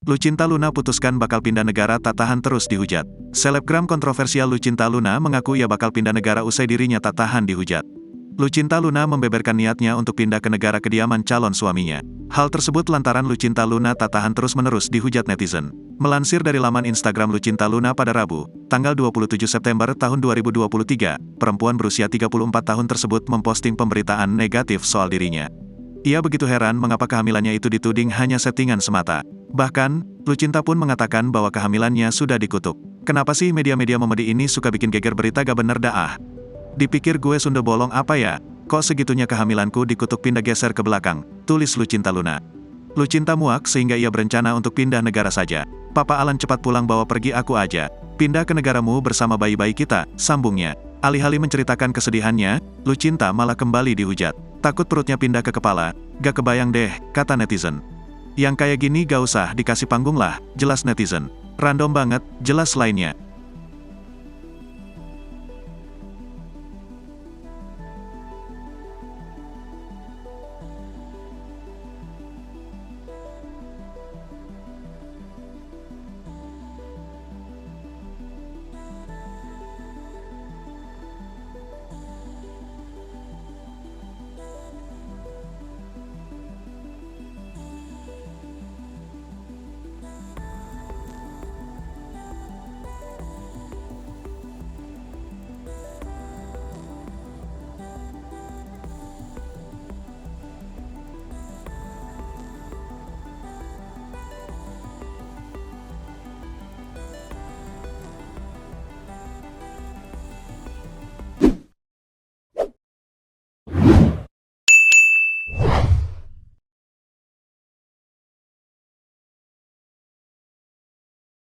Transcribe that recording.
Lucinta Luna putuskan bakal pindah negara tak tahan terus dihujat. Selebgram kontroversial Lucinta Luna mengaku ia bakal pindah negara usai dirinya tak tahan dihujat. Lucinta Luna membeberkan niatnya untuk pindah ke negara kediaman calon suaminya. Hal tersebut lantaran Lucinta Luna tak tahan terus-menerus dihujat netizen. Melansir dari laman Instagram Lucinta Luna pada Rabu, tanggal 27 September tahun 2023, perempuan berusia 34 tahun tersebut memposting pemberitaan negatif soal dirinya. Ia begitu heran mengapa kehamilannya itu dituding hanya settingan semata. Bahkan, Lucinta pun mengatakan bahwa kehamilannya sudah dikutuk. Kenapa sih media-media memedi ini suka bikin geger berita gak bener dah? Dipikir gue Sunda bolong apa ya? Kok segitunya kehamilanku dikutuk pindah geser ke belakang? Tulis Lucinta Luna. Lucinta muak sehingga ia berencana untuk pindah negara saja. Papa Alan cepat pulang bawa pergi aku aja. Pindah ke negaramu bersama bayi-bayi kita, sambungnya. Alih-alih menceritakan kesedihannya, Lucinta malah kembali dihujat. Takut perutnya pindah ke kepala, gak kebayang deh, kata netizen. Yang kayak gini gak usah dikasih panggung lah, jelas netizen. Random banget, jelas lainnya.